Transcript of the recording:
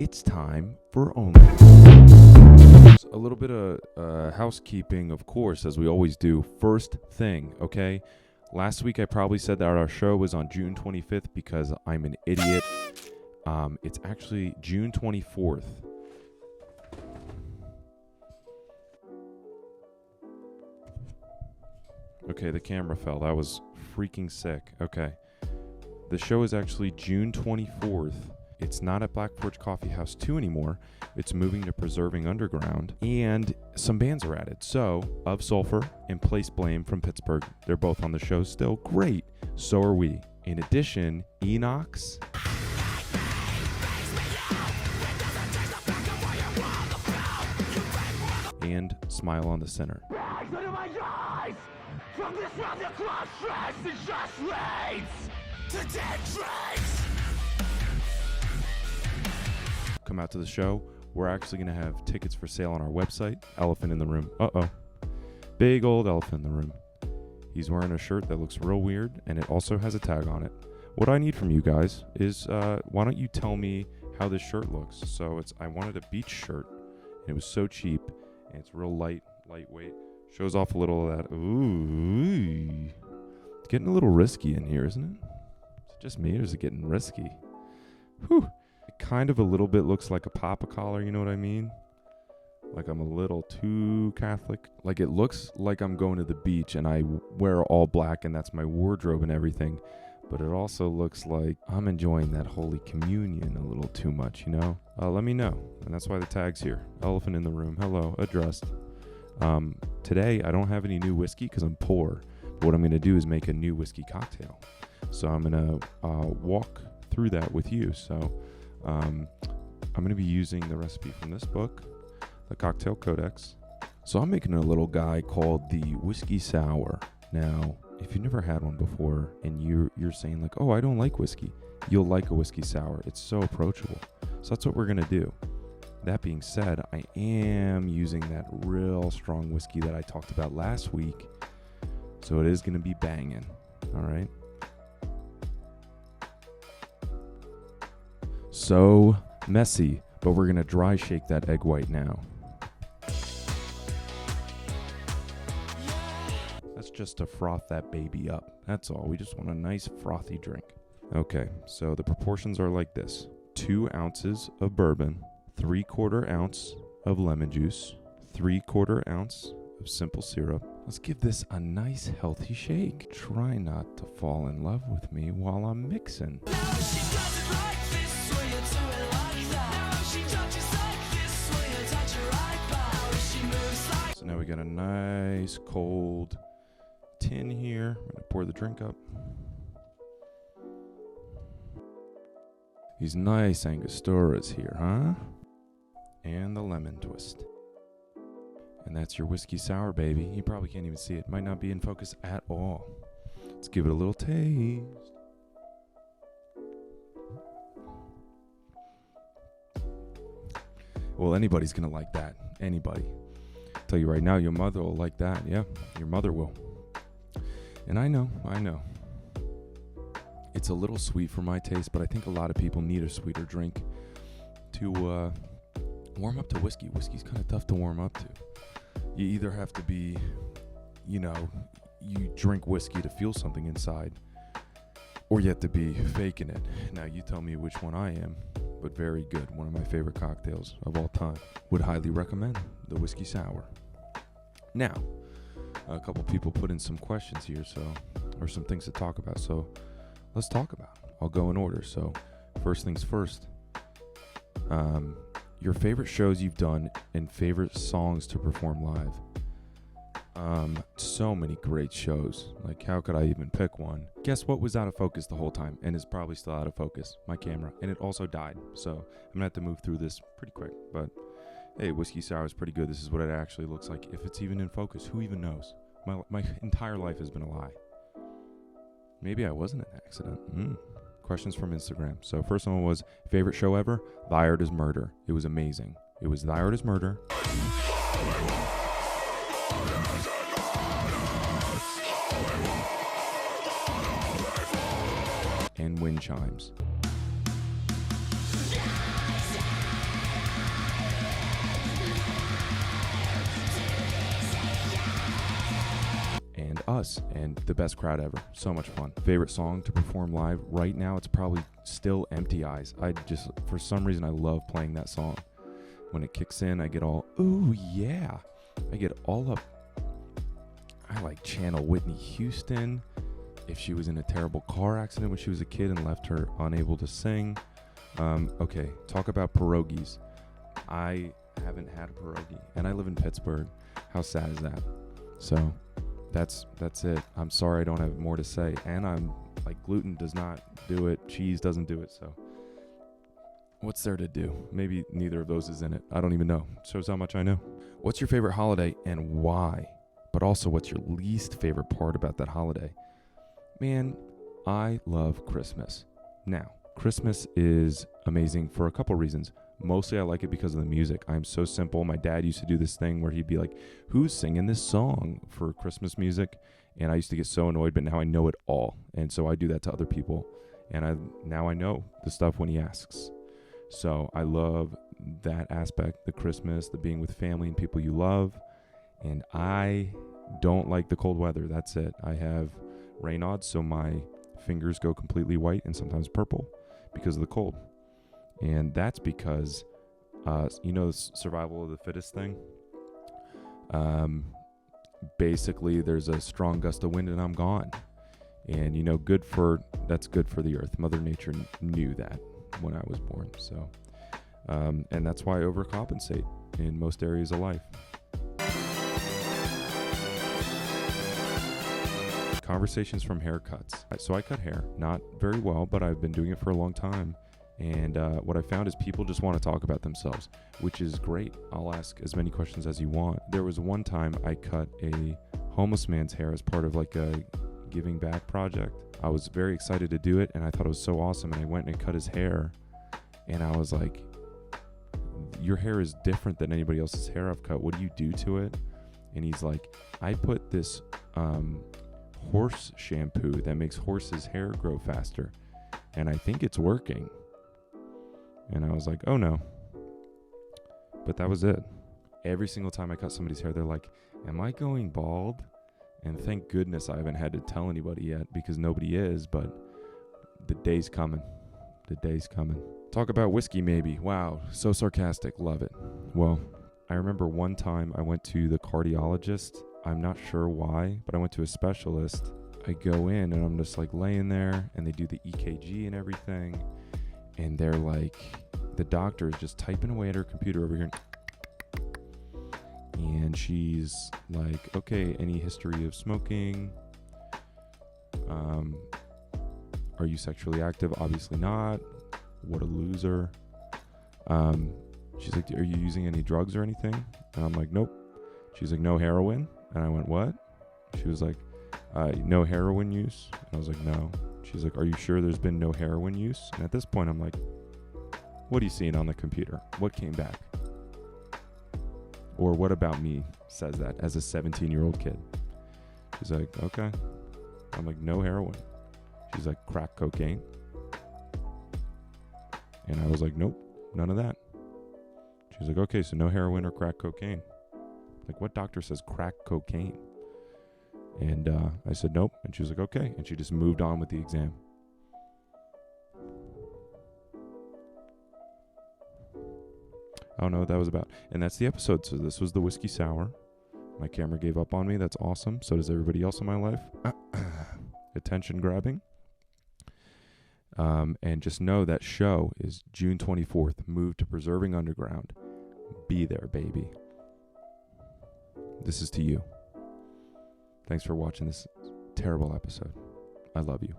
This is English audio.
it's time for OnlySams. A little bit of housekeeping, of course, as we always do. First thing, okay? Last week I probably said that our show was on June 25th because I'm an idiot. It's actually June 24th. Okay, the camera fell. That was freaking sick. Okay. The show is actually June 24th. It's not at Black Forge Coffee House 2 anymore. It's moving to Preserving Underground. And some bands are added. So, Of Sulfur and Place Blame from Pittsburgh. They're both on the show still. Great. So are we. In addition, Enox. And Smile on the Center. From this round, the clock strikes, it just leads to dead trains. Come out to the show. We're actually going to have tickets for sale on our website. Elephant in the room. Uh-oh. Big old elephant in the room. He's wearing a shirt that looks real weird, and it also has a tag on it. What I need from you guys is, why don't you tell me how this shirt looks? So I wanted a beach shirt, and it was so cheap, and it's real lightweight. Shows off a little of that. Ooh. It's getting a little risky in here, isn't it? Is it just me, or is it getting risky? Whew. It kind of a little bit looks like a papa collar, you know what I mean? Like I'm a little too Catholic. Like it looks like I'm going to the beach and I wear all black and that's my wardrobe and everything. But it also looks like I'm enjoying that Holy Communion a little too much, you know? Let me know. And that's why the tag's here. Elephant in the room. Hello. Addressed. Today, I don't have any new whiskey because I'm poor. But what I'm going to do is make a new whiskey cocktail. So I'm going to walk through that with you. So I'm going to be using the recipe from this book, the Cocktail Codex. So I'm making a little guy called the Whiskey Sour. Now, if you've never had one before and you're saying like, oh, I don't like whiskey, you'll like a whiskey sour. It's so approachable. So that's what we're going to do. That being said, I am using that real strong whiskey that I talked about last week. So it is going to be banging. All right. So messy, but we're going to dry shake that egg white now. That's just to froth that baby up. That's all. We just want a nice frothy drink. Okay, so the proportions are like this. 2 ounces of bourbon. 3/4 ounce of lemon juice, 3/4 ounce of simple syrup. Let's give this a nice healthy shake. Try not to fall in love with me while I'm mixing. So now we got a nice cold tin here. I'm gonna pour the drink up. These nice Angosturas here, huh? And the lemon twist. And that's your whiskey sour, baby. You probably can't even see it. Might not be in focus at all. Let's give it a little taste. Well, anybody's gonna like that. Anybody. I'll tell you right now, your mother will like that. Yeah, your mother will. And I know. It's a little sweet for my taste, but I think a lot of people need a sweeter drink to warm up to whiskey. Whiskey's kind of tough to warm up to. You either have to be, you drink whiskey to feel something inside, or you have to be faking it. Now, you tell me which one I am, but very good. One of my favorite cocktails of all time. Would highly recommend the whiskey sour. Now, a couple people put in some questions here, or some things to talk about. So let's talk about it. I'll go in order. So first things first, your favorite shows you've done and favorite songs to perform live. So many great shows. Like, how could I even pick one? Guess what was out of focus the whole time and is probably still out of focus? My camera. And it also died. So I'm going to have to move through this pretty quick. But hey, whiskey sour is pretty good. This is what it actually looks like. If it's even in focus, who even knows? My entire life has been a lie. Maybe I wasn't an accident. Questions from Instagram. So first one was, favorite show ever? Thy Art is Murder. It was amazing. It was Thy Art is Murder. And Wind Chimes. was, and the best crowd ever. So much fun. Favorite song to perform live right now, it's probably still Empty Eyes. I just, for some reason, I love playing that song. When it kicks in, I get all, ooh yeah. I get all up. I like channel Whitney Houston. If she was in a terrible car accident when she was a kid and left her unable to sing. Okay, talk about pierogies. I haven't had a pierogi, and I live in Pittsburgh. How sad is that? So that's it. I'm sorry I don't have more to say. And I'm like, gluten does not do it. Cheese doesn't do it. So what's there to do? Maybe neither of those is in it. I don't even know. Shows how much I know. What's your favorite holiday and why? But also, what's your least favorite part about that holiday? Man, I love Christmas. Now, Christmas is amazing for a couple reasons. Mostly I like it because of the music. I'm so simple. My dad used to do this thing where he'd be like, who's singing this song for Christmas music? And I used to get so annoyed, but now I know it all. And so I do that to other people. And now I know the stuff when he asks. So I love that aspect, the Christmas, the being with family and people you love. And I don't like the cold weather. That's it. I have Raynaud's, so my fingers go completely white and sometimes purple because of the cold. And that's because, the survival of the fittest thing. Basically, there's a strong gust of wind and I'm gone. And, that's good for the earth. Mother Nature knew that when I was born. So, and that's why I overcompensate in most areas of life. Conversations from haircuts. So I cut hair, not very well, but I've been doing it for a long time. And what I found is people just want to talk about themselves, which is great. I'll ask as many questions as you want. There was one time I cut a homeless man's hair as part of like a giving back project. I was very excited to do it, and I thought it was so awesome. And I went and cut his hair, and I was like, your hair is different than anybody else's hair I've cut. What do you do to it? And he's like, I put this horse shampoo that makes horses' hair grow faster, and I think it's working. And I was like, oh no. But that was it. Every single time I cut somebody's hair, they're like, am I going bald? And thank goodness I haven't had to tell anybody yet, because nobody is, but the day's coming. The day's coming. Talk about whiskey maybe. Wow, so sarcastic. Love it. Well, I remember one time I went to the cardiologist. I'm not sure why, but I went to a specialist. I go in and I'm just like laying there, and they do the EKG and everything. And they're like, the doctor is just typing away at her computer over here. And she's like, okay, any history of smoking? Are you sexually active? Obviously not. What a loser. She's like, are you using any drugs or anything? And I'm like, nope. She's like, no heroin? And I went, what? She was like, no heroin use? And I was like, no. She's like, are you sure there's been no heroin use? And at this point, I'm like, what are you seeing on the computer? What came back? Or what about me says that as a 17-year-old kid? She's like, okay. I'm like, no heroin. She's like, crack cocaine? And I was like, nope, none of that. She's like, okay, so no heroin or crack cocaine. Like, what doctor says crack cocaine? And I said, nope. And she was like, okay. And she just moved on with the exam. I don't know what that was about. And that's the episode. So this was the Whiskey Sour. My camera gave up on me. That's awesome. So does everybody else in my life. Attention grabbing. And just know that show is June 24th. Move to Preserving Underground. Be there, baby. This is to you. Thanks for watching this terrible episode. I love you.